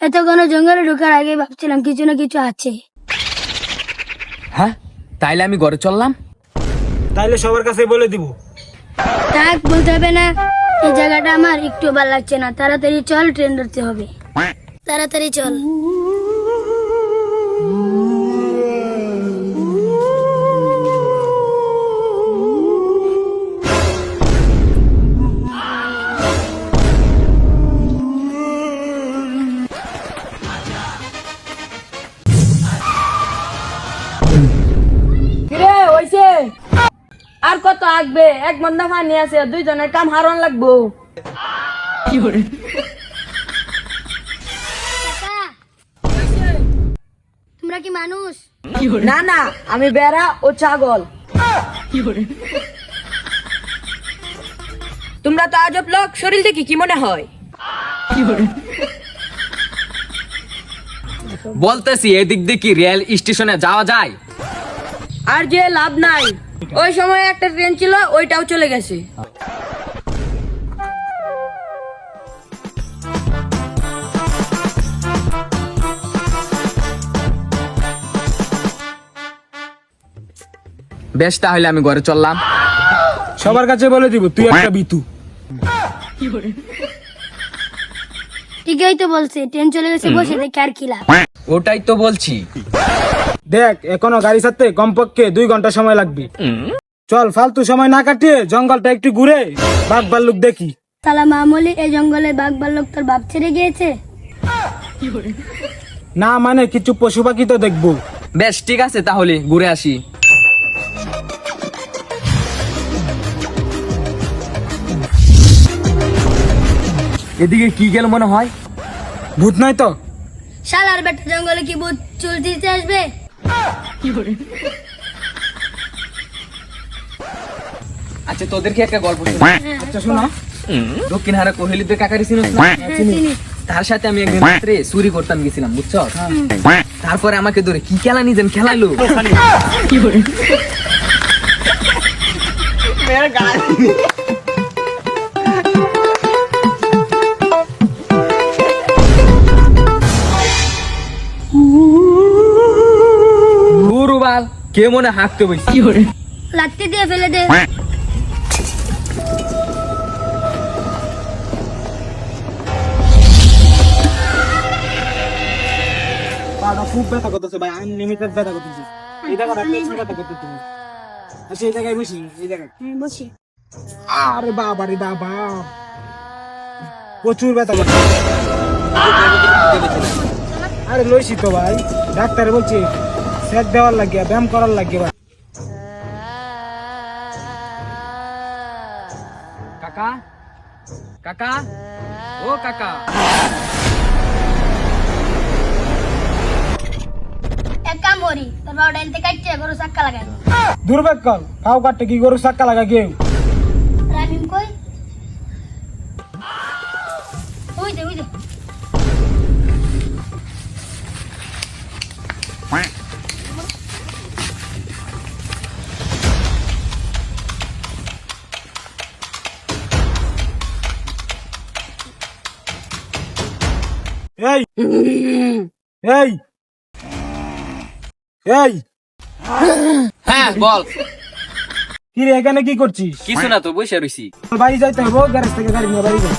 এত কোনো জঙ্গলে ঢোকার আগে ভাবছিলাম কিছু না কিছু আছে। হ্যাঁ, তাইলে আমি ঘরে চললাম। তাইলে সবার কাছে বলে দিব। থাক, বলতে হবে না। এই জায়গাটা আমার একটু ভালো লাগছে না। তাড়াতাড়ি চল, ট্রেন ধরতে হবে। তাড়াতাড়ি চল। কিরে হইছে? আর কত আগবে? এক বন্ধা পানি আছে, দুইজনের কাম হারন লাগবো। কাকা, তোমরা কি মানুষ? না না, আমি বেড়া ও ছাগল। তোমরা তো আজব লোক, শরীর দেখি কি মনে হয়? বলতেছি এদিক দিয়ে কি রেল স্টেশনে যাওয়া যায়? আর যে লাভ নাই, ওই সময় একটা ট্রেন ছিল, ওইটাও চলে গেছে। বেশ, তাহলে আমি ঘরে চললাম। সবার কাছে বলে দিব তুই একটা বিতু। ঠিকই তো বলছে, ট্রেন চলে গেছে, বসে দেখে আর কি লাভ। ওটাই তো বলছি। দেখ, এখনো গাড়ি ছাড়তে কমপক্ষে 2 ঘন্টা সময় লাগবে। চল, ফালতু সময় না কাটিয়ে জঙ্গলটা একটু ঘুরে বাঘ ভাল্লুক দেখি। সালা মামুলি, এই জঙ্গলে বাঘ ভাল্লুক তোর বাপ ছেড়ে গিয়েছে? না মানে কিছু পশু পাখি তো দেখবো। বেশ, ঠিক আছে, তাহলে ঘুরে আসি। এদিকে কি গেল মনে হয়? ভূত নয় তো? শালার বেটা, জঙ্গলে কি ভূত চুল দিতে আসবে? আচ্ছা, তোদেরকে একটা গল্প শোনাই। আচ্ছা শোনা। দক্ষিণ হারা কোহেলিদের কাকারি ছিল না? হ্যাঁ, চিনি। তার সাথে আমি একদিন রাত্রে চুরি করতাম গেছিলাম, বুঝছো? তারপরে আমাকে ধরে কি খেলা নিয়েছেন খেলাইলো। গুরুবাল কে মনে হাঁকতে বসি। লাত্তি দিয়ে ফেলে দে। পাটা খুব ব্যথা করতেছে ভাই, আনলিমিটেড ব্যথা করতেছে। এই জায়গাটা বেশি ব্যথা করতেছে। আচ্ছা, এই জায়গায় বসি, এই জায়গায়। বসি। আরে বাবা রে বাবা, প্রচুর ব্যথা করছে। আরে লইছি তো ভাই, ডাক্তার বলছে সেক দেওয়ার লাগে, ব্যায়াম করার লাগে ভাই। কাকা, কাকা, ও কাকা। এক কাম করি, তোর বাবা ডাইলতে কাটছে, গরু চাক্কা লাগাই। দুর্ভাগ্য, খাও কাটতে কি গরু চাক্কা লাগা কেউ? রামিম কই? ওই দে, ওই দে। এই এই এই, হ্যাঁ বল। কি রে, এখানে কি করছিস? কিছু না তো, বসে রইছি। বাড়ি যাইতে হবে, গ্যারেজ থেকে গাড়ি নিয়ে বাড়ি যাই।